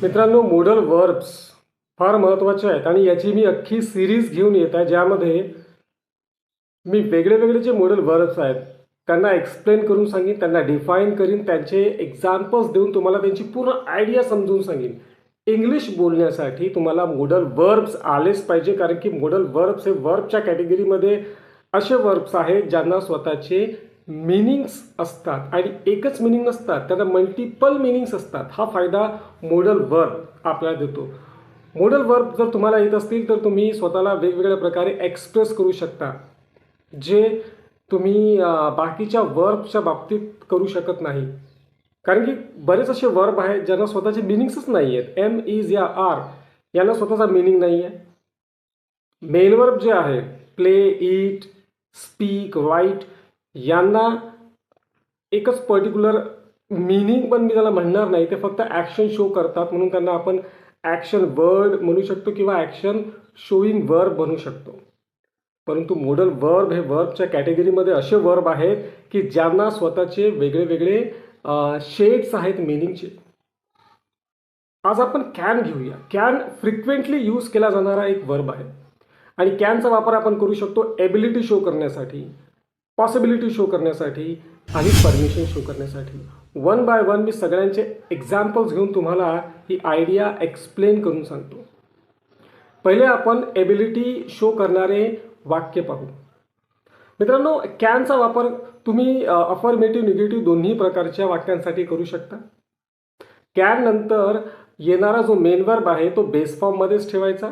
मित्रांनो, modal verbs फार महत्त्वाचे आहेत आणि याची मी अख्खी सिरीज घेऊन येत आहे, ज्यामध्ये मी वेगळे जे मोडल वर्ब्स आहेत त्यांना एक्सप्लेन करून सांगेन, त्यांना डिफाईन करीन, त्यांचे एक्झाम्पल्स देऊन तुम्हाला त्यांची पूर्ण आयडिया समजून सांगेन. इंग्लिश बोलण्यासाठी तुम्हाला मोडल वर्ब्स आलेच पाहिजे, कारण की मोडल वर्ब्स हे वर्बच्या कॅटेगरीमध्ये असे वर्ब्स आहेत ज्यांना स्वतःचे मिनिंग्स असतात आणि एकच मिनिंग नसतात, त्यांना मल्टिपल मिनिंग्स असतात. हा फायदा मोडल वर्ब आपल्याला देतो. मोडल वर्ब जर तुम्हाला येत असतील तर तुम्ही स्वतःला वेगवेगळ्या प्रकारे एक्सप्रेस करू शकता, जे तुम्ही बाकीच्या वर्बच्या बाबतीत करू शकत नाही. कारण की बरेच असे वर्ब आहेत ज्यांना स्वतःचे मिनिंग्सच नाही आहेत. एम इज या आर यांना स्वतःचा मिनिंग नाही आहे. मेन वर्ब जे आहे, प्ले, ईट, स्पीक, राईट, यांना एकच पर्टिक्युलर मिनिंग पण मी त्याला म्हणणार नाही, ते फक्त ॲक्शन शो करतात, म्हणून त्यांना आपण ॲक्शन वर्ड म्हणू शकतो किंवा ॲक्शन शोईंग वर्ब म्हणू शकतो. परंतु मोडल वर्ब हे वर्बच्या कॅटेगरीमध्ये असे वर्ब आहेत की ज्यांना स्वतःचे वेगळे शेड्स आहेत मिनिंगचे. आज आपण कॅन घेऊया. कॅन फ्रिक्वेंटली यूज केला जाणारा एक वर्ब आहे आणि कॅनचा वापर आपण करू शकतो एबिलिटी शो करण्यासाठी, पॉसिबिलिटी शो करण्यासाठी आणि परमिशन शो करण्यासाठी. वन बाय वन मी सगळ्यांचे एक्झाम्पल्स घेऊन तुम्हाला ही आयडिया एक्सप्लेन करून सांगतो. पहिले आपण एबिलिटी शो करणारे वाक्य पाहू. मित्रांनो, कॅनचा वापर तुम्ही अफर्मेटिव्ह निगेटिव्ह दोन्ही प्रकारच्या वाक्यांसाठी करू शकता. कॅन नंतर येणारा जो मेन वर्ब आहे तो बेस फॉर्ममध्येच ठेवायचा,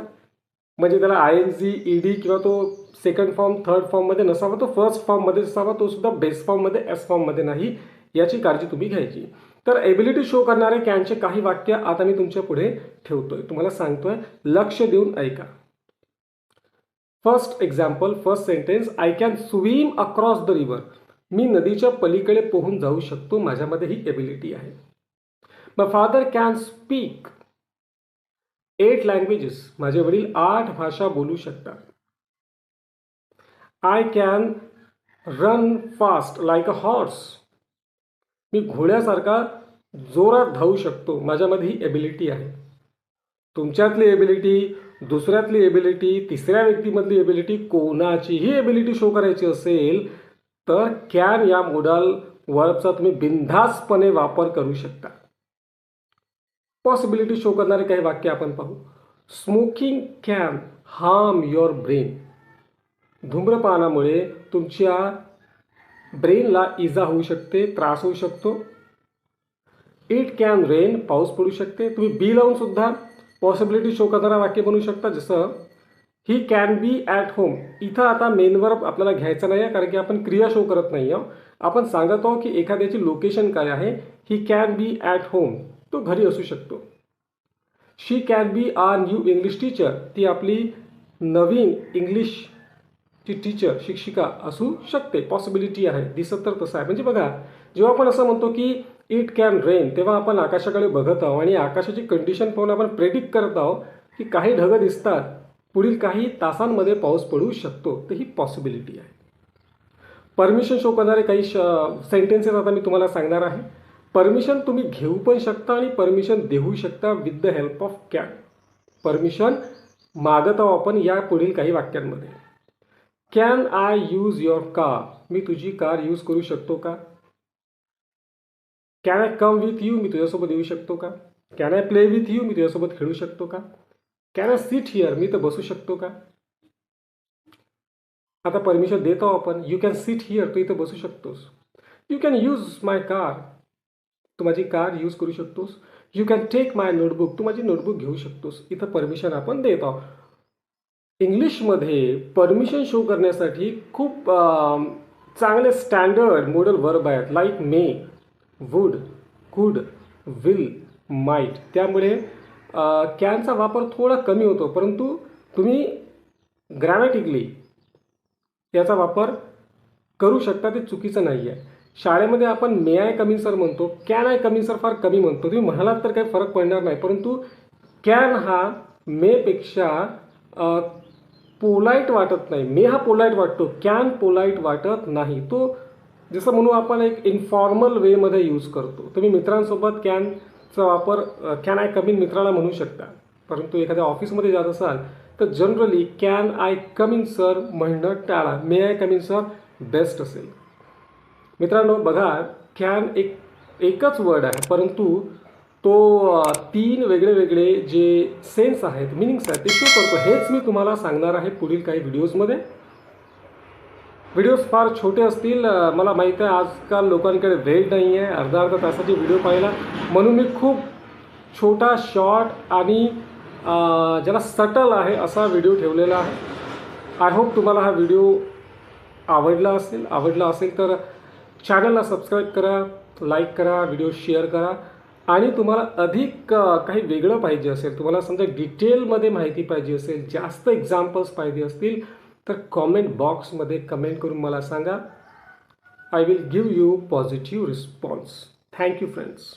म्हणजे त्याला I N G, E D किंवा तो सेकंड फॉर्म थर्ड फॉर्ममध्ये नसावा, तो फर्स्ट फॉर्ममध्ये असावा, तो सुद्धा बेस फॉर्ममध्ये एस फॉर्ममध्ये नाही, याची काळजी तुम्ही घ्यायची. तर एबिलिटी शो करणारे कॅनचे काही वाक्य आता मी तुमच्या पुढे ठेवतोय, तुम्हाला सांगतोय, लक्ष देऊन ऐका. First example, first sentence, I can swim across the river. मी नदीच्या पलीकडे पोहून जाऊ शकतो, माझ्यामध्ये ही एबिलिटी आहे. My father can speak 8 languages. माझे वडील 8 भाषा बोलू शकतात. I can run fast like a horse. मी घोड्यासारखा जोरात धावू शकतो, माझ्यामध्ये ही एबिलिटी आहे. तुमच्यातली एबिलिटी, दुसऱ्यातली एबिलिटी, तिसऱ्या व्यक्तीमधली एबिलिटी, कोणाचीही एबिलिटी शो करायची असेल तर कॅन या मोडल वर्बचा तुम्ही बिनधास्तपणे वापर करू शकता. पॉसिबिलिटी शो करणारे काही वाक्य आपण पाहू. Smoking can harm your brain. धूम्रपानामुळे तुमच्या ब्रेनला इजा होऊ शकते, त्रास होऊ शकतो. इट कॅन रेन, पाऊस पडू शकते. तुम्ही बी लावून सुद्धा पॉसिबिलिटी शो करणारा वाक्य बनवू शकता, जसं ही कॅन बी ॲट होम. इथं आता मेन वर्ब आपल्याला घ्यायचा नाही आहे, कारण की आपण क्रिया शो करत नाही आहोत, आपण सांगत आहोत की एखाद्याची लोकेशन काय आहे. He can be at home, तो घरी असू शकतो. She can be our new English teacher. ती आपली नवीन इंग्लिशची टीचर, शिक्षिका असू शकते. पॉसिबिलिटी आहे, दिसत तर तसं आहे. म्हणजे बघा, जेव्हा आपण असं म्हणतो की इट कॅन रेन, तेव्हा आपण आकाशाकडे बघत आहोत आणि आकाशाची कंडिशन पाहून आपण प्रेडिक्ट करत आहोत की काही ढग दिसतात, पुढील काही तासांमध्ये पाऊस पडू शकतो. तर ही पॉसिबिलिटी आहे. परमिशन शो करणारे काही सेंटेन्सेस आता मी तुम्हाला सांगणार आहे. परमिशन तुम्ही घेऊ पण शकता आणि परमिशन देऊ शकता with the help of can. Permission मागत आहोत आपण या पुढील काही वाक्यांमध्ये. Can I use your car. मी तुझी कार यूज करू शकतो का? Can I come with you. मी तुझ्यासोबत येऊ शकतो का? Can I play with you. मी तुझ्यासोबत खेळू शकतो का? Can I sit here. मी तर बसू शकतो का? आता परमिशन देतो आपण. You can sit here. तू इथं बसू शकतोस. You can use my car. तू माझी कार यूज करू शकतोस. You can take my notebook. तू माझी नोटबुक घेऊ शकतोस. इथं परमिशन आपण देत आहोत. इंग्लिशमध्ये परमिशन शो करण्यासाठी खूप चांगले स्टँडर्ड मोडल वर्ब आहेत, लाईक मे, वुड, कुड, विल, माईट. त्यामुळे कॅनचा वापर थोडा कमी होतो, परंतु तुम्ही ग्रॅमॅटिकली याचा वापर करू शकता, ते चुकीचं नाही आहे. शाळेमध्ये आपण मे आय कमी सर म्हणतो, कॅन आय कमी सर फार कमी म्हणतो. तुम्ही म्हणालात तर काही फरक पडणार नाही, परंतु कॅन हा मेपेक्षा पोलाईट वाटत नाही. मे हा पोलाईट वाटतो, कॅन पोलाईट वाटत नाही. तो जसं म्हणू आपण एक इन्फॉर्मल वेमध्ये यूज करतो. तुम्ही मित्रांसोबत कॅन वापर कॅन आय कम इन मित्राला म्हणू शकता. परंतु एखाद्या ऑफिसमध्ये जात असाल तर generally can I come in sir म्हणणं टाळा. May I come in sir best असेल. मित्रांनो बघा, कॅन एकच वर्ड आहे, परंतु तो 3 वेगळे जे सेन्स आहेत, मिनिंग्स आहेत ते शो करतो. हेच मी तुम्हाला सांगणार आहे पुढील काही व्हिडिओजमध्ये. व्हिडिओज फार छोटे असतील. मला माहीत आहे आजकाल लोकांकडे वेळ नाही आहे अर्धा तासाचे व्हिडिओ पाहायला, म्हणून मी खूप छोटा, शॉर्ट आणि ज्याला सटल आहे असा व्हिडिओ ठेवलेला आहे. आय होप तुम्हाला हा व्हिडिओ आवडला असेल तर चॅनलला सबस्क्राईब करा, लाईक करा, व्हिडिओ शेअर करा. आणि तुम्हाला अधिक काही वेगळं पाहिजे असेल, तुम्हाला समजा डिटेलमध्ये माहिती पाहिजे असेल, जास्त एक्झाम्पल्स पाहिजे असतील तर कॉमेंट बॉक्समध्ये कमेंट करून मला सांगा. I will give you positive response. Thank you friends.